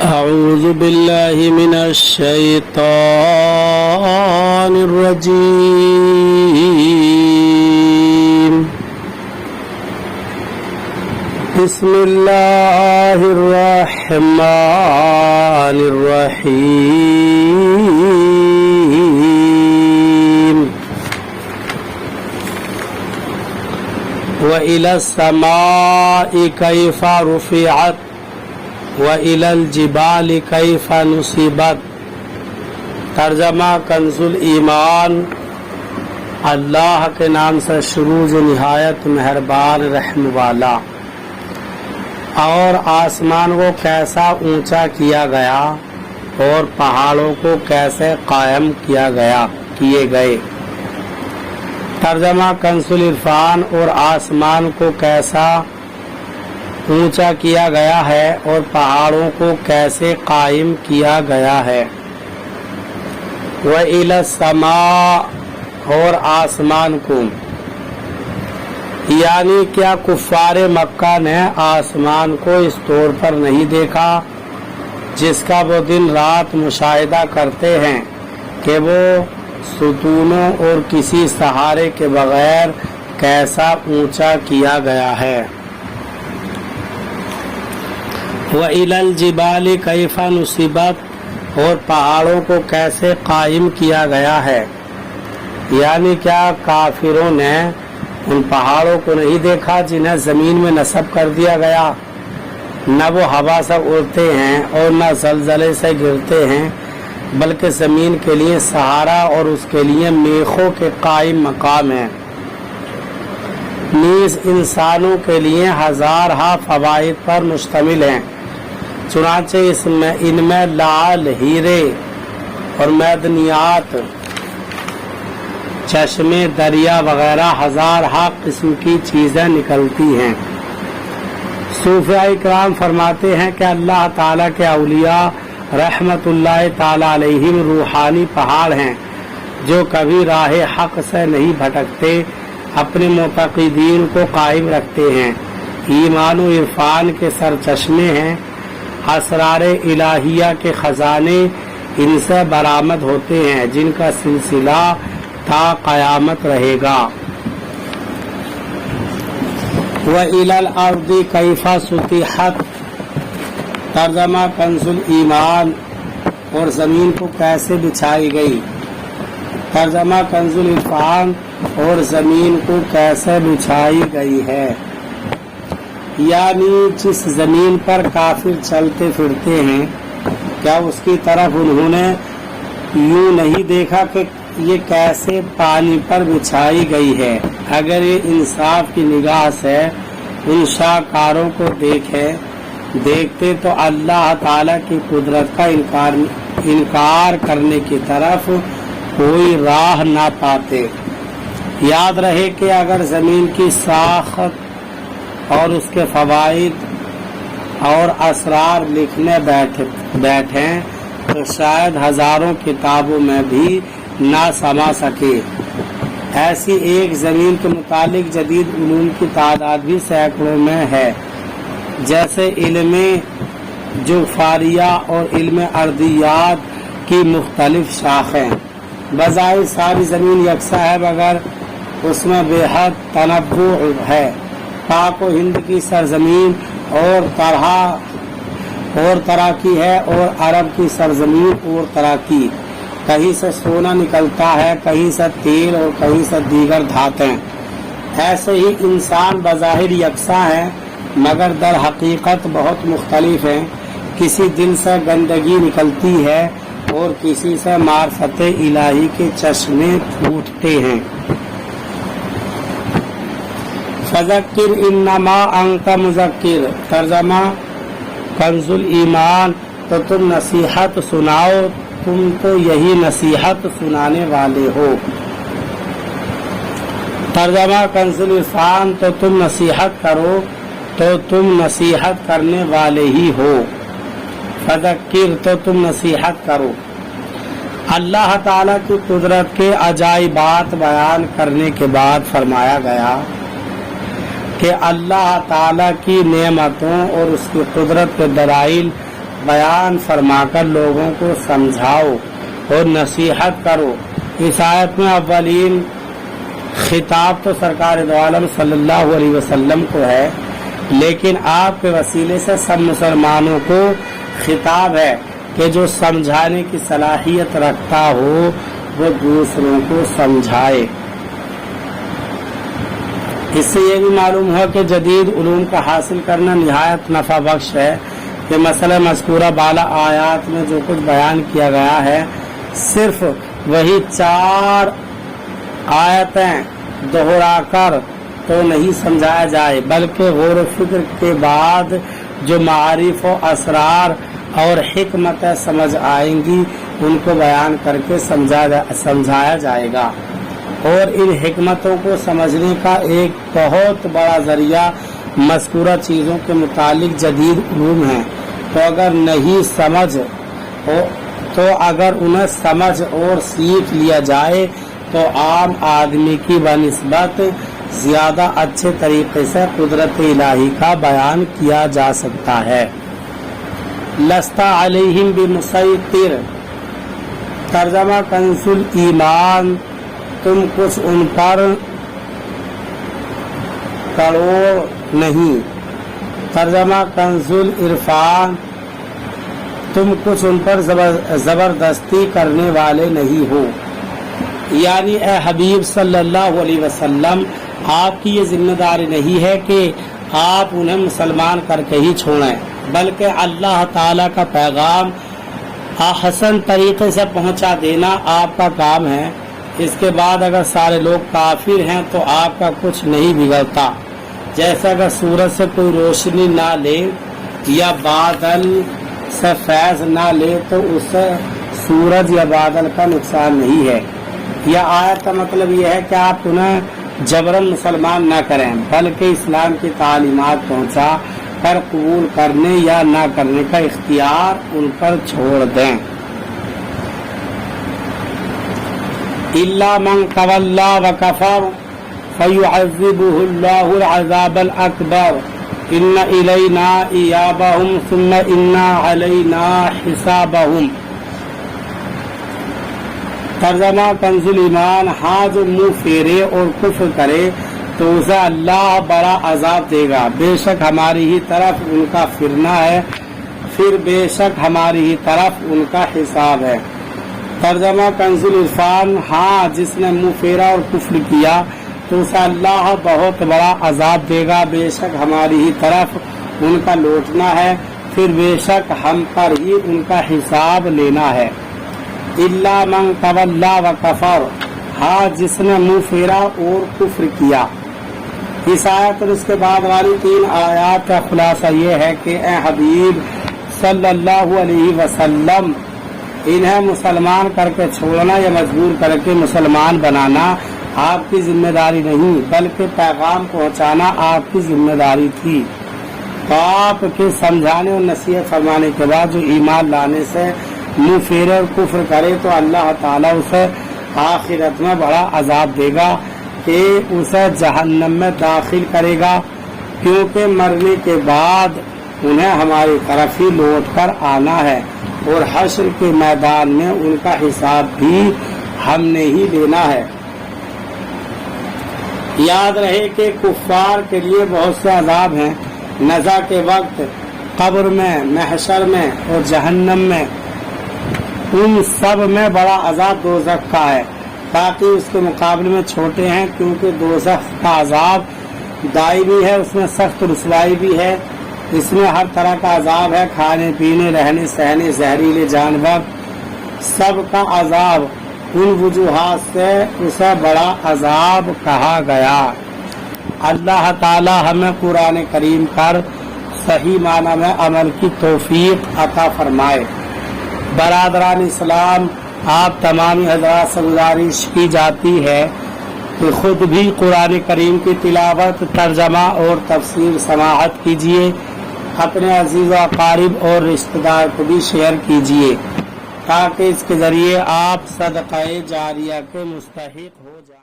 أعوذ بالله من الشيطان الرجيم. بسم الله الرحمن الرحيم. وإلى السماء كيف رفعت وَإِلَى الْجِبَالِ كَيْفَ نُصِبَتْ. ترجمہ کنز الایمان. اللہ کے نام سے شروع جو نہایت مہربان رحم والا. اور آسمان کو کیسا اونچا کیا گیا اور پہاڑوں کو کیسے قائم کیے گئے. ترجمہ کنز العرفان. اور آسمان کو کیسا اونچا کیا گیا ہے اور پہاڑوں کو کیسے قائم کیا گیا ہے. وَإِلَى السَّمَاءِ. اور آسمان کو، یعنی کیا کفار مکہ نے آسمان کو اس طور پر نہیں دیکھا جس کا وہ دن رات مشاہدہ کرتے ہیں کہ وہ ستونوں اور کسی سہارے کے بغیر کیسا اونچا کیا گیا ہے. وَإِلَى الْجِبَالِ كَيْفَ نُصِبَتْ. اور پہاڑوں کو کیسے قائم کیا گیا ہے. یعنی کیا کافروں نے ان پہاڑوں کو نہیں دیکھا جنہیں زمین میں نصب کر دیا گیا؟ نہ وہ ہوا سے اڑتے ہیں اور نہ زلزلے سے گرتے ہیں، بلکہ زمین کے لیے سہارا اور اس کے لیے میخوں کے قائم مقام ہیں. نیز انسانوں کے لیے ہزارہا فوائد پر مشتمل ہیں. چنانچہ ان میں لعل، ہیرے اور معدنیات، چشمے، دریا وغیرہ ہزارہا قسم کی چیزیں نکلتی ہیں. صوفیاء کرام فرماتے ہیں کہ اللہ تعالیٰ کے اولیاء رحمت اللہ تعالیٰ علیہم روحانی پہاڑ ہیں جو کبھی راہ حق سے نہیں بھٹکتے، اپنے معتقدین کو قائم رکھتے ہیں، ایمان و عرفان کے سرچشمے ہیں، اسرار الہیہ کے خزانے ان سے برآمد ہوتے ہیں جن کا سلسلہ تا قیامت رہے گا. وَإِلَى الْأَرْضِ كَيْفَ سُطِحَتْ. ترجمہ کنز الایمان. اور زمین کو کیسے بچھائی گئی. ترجمہ کنز العرفان. اور زمین کو کیسے بچھائی گئی ہے. یعنی جس زمین پر کافر چلتے پھرتے ہیں، کیا اس کی طرف انہوں نے یوں نہیں دیکھا کہ یہ کیسے پانی پر بچھائی گئی ہے؟ اگر یہ انصاف کی نگاہ سے ان شاہکاروں کو دیکھتے تو اللہ تعالیٰ کی قدرت کا انکار کرنے کی طرف کوئی راہ نہ پاتے. یاد رہے کہ اگر زمین کی ساخت اور اس کے فوائد اور اسرار لکھنے بیٹھیں تو شاید ہزاروں کتابوں میں بھی نہ سما سکے. ایسی ایک زمین کے متعلق جدید علوم کی تعداد بھی سینکڑوں میں ہے، جیسے علم جغرافیہ اور علم ارضیات کی مختلف شاخیں. بظاہر ساری زمین یکساں ہے مگر اس میں بے حد تنوع ہے. پاک و ہند کی سرزمین اور طرح کی ہے اور عرب کی سرزمین اور طرح کی. کہیں سے سونا نکلتا ہے، کہیں سے تیل اور کہیں سے دیگر دھاتیں. ایسے ہی انسان بظاہر یکساں ہیں مگر در حقیقت بہت مختلف ہیں. کسی دل سے گندگی نکلتی ہے اور کسی سے معرفت الہی کے چشمے پھوٹتے ہیں. فذکر انما انت مذکر. ترجمہ کنز الایمان. تو تم نصیحت سناؤ، تم تو یہی نصیحت سنانے والے ہو. ترجمہ کنز العرفان. تو تم نصیحت کرو، تو تم نصیحت کرنے والے ہی ہو. فذکر. تو تم نصیحت کرو. اللہ تعالیٰ کی قدرت کے عجائبات بیان کرنے کے بعد فرمایا گیا کہ اللہ تعالیٰ کی نعمتوں اور اس کی قدرت کے دلائل बयान फरमाकर लोगों को समझाओ और नसीहत करो। इस आयत में अव्वलीन खिताब तो सरकार दो आलम सल्लल्लाहु अलैहि वसल्लम को है, लेकिन आपके वसीले से सब मुसलमानों को खिताब है कि जो समझाने की सलाहियत रखता हो वो दूसरों को समझाए। इससे ये भी मालूम हुआ कि जदीद उलूम का हासिल करना निहायत नफा बख्श है कि मसला मज़कूरा बाला आयात में जो कुछ बयान किया गया है सिर्फ वही 4 आयतें दोहराकर तो नहीं समझाया जाए, बल्कि गौर व फिक्र के बाद जो मारिफ व असरार और हिकमत समझ आएंगी उनको बयान करके समझाया जाएगा। और इन हिकमतों को समझने का एक बहुत बड़ा जरिया मज़कूरा चीज़ों के मुतालिक जदीद उलूम है। तो अगर उन्हें समझ और सीख लिया जाए तो आम आदमी की बनिस्बत ज्यादा अच्छे तरीके से कुदरत इलाही का बयान किया जा सकता है। लस्ता अलैहिम बिमुसैतिर, तर्जमा कंजुल ईमान, तुम कुछ उन पर कड़ो नहीं। तर्जमा कंजुल इरफान, तुम कुछ उन पर जबरदस्ती करने वाले नहीं हो। यानी ए हबीब सल्लल्लाहु अलैहि वसल्लम, आपकी ये जिम्मेदारी नहीं है कि आप उन्हें मुसलमान करके ही छोड़ें, बल्कि अल्लाह ताला का पैगाम हसन तरीके से पहुंचा देना आपका काम है। इसके बाद अगर सारे लोग काफिर हैं तो आपका कुछ नहीं बिगड़ता। जैसे अगर सूरज से कोई रोशनी ना ले या बादल से फैज ना ले तो उससे सूरज या बादल का नुकसान नहीं है। यह आयत का मतलब यह है कि आप उन्हें जबरन मुसलमान न करें, बल्कि इस्लाम की तालीमात पहुंचा कर कबूल करने या ना करने का इख्तियार उन पर छोड़ दें। इल्ला मन तवल्ला व कफर फयुअज़्ज़िबुहुल्लाहुल अज़ाबल अकबर इन्ना इलैना इयाबहुम सुम्मा इन्ना अलैना हिसाबहुम। तर्जमा कंजुल ईमान, हाँ जो मुंह फेरे और कुफ्र करे तो उसे अल्लाह बड़ा अजाब देगा, बेशक हमारी ही तरफ उनका फिरना है, फिर बेशक हमारी ही तरफ उनका हिसाब है। तर्जमा कंजुल इरफान, हाँ जिसने मुंह फेरा और कुफ्र किया तो उसे अल्लाह बहुत बड़ा अजाब देगा, बेशक हमारी ही तरफ उनका लौटना है, फिर बेशक हम पर ही उनका हिसाब लेना है। इल्ला मन तवल्ला व कफर, हाँ जिसने मुंह फेरा और कुफ्र किया। इस आयत और इसके बाद वाली 3 आयत का खुलासा ये है कि ए हबीब सल्लल्लाहु अलैहि वसल्लम, इन्हें मुसलमान करके छोड़ना या मजबूर करके मुसलमान बनाना आपकी जिम्मेदारी नहीं, बल्कि पैगाम पहुंचाना आपकी जिम्मेदारी थी। तो आपके समझाने और नसीहत फरमाने के बाद जो ईमान लाने से मुंह फेरे और कुफ्र करे तो अल्लाह ताला उसे आखिरत में बड़ा अजाब देगा कि उसे जहन्नम में दाखिल करेगा, क्योंकि मरने के बाद उन्हें हमारी तरफ ही लौट कर आना है और हश्र के मैदान में उनका हिसाब भी हमने ही लेना है। याद रहे कि कुफ्फार के लिए बहुत से अजाब हैं, नज़ा के वक्त, कब्र में, महशर में और जहन्नम में। उन सब में बड़ा अजाब दोज़ख का है, बाकी उसके मुकाबले में छोटे हैं, क्योंकि दोज़ख का अजाब दायमी है, उसमें सख्त रुसवाई भी है, इसमें हर तरह का अजाब है, खाने पीने, रहने सहने, जहरीले जानवर, सब का अजाब। उन वजूहात से उसे बड़ा अजाब कहा गया। अल्लाह ताला हमें कुरान करीम पर सही माना में अमल की तौफीक अता फरमाए। बरादरान इस्लाम, आप तमामी हजरात से गुजारिश की जाती है कि खुद भी कुरान करीम की तिलावत, तर्जमा और तफसीर समाअत कीजिए, अपने अजीज व अकारिब और रिश्तेदार को भी शेयर कीजिए, ताकि इसके जरिए आप सदक़ाए जारिया के मुस्तहिक हो जाएं।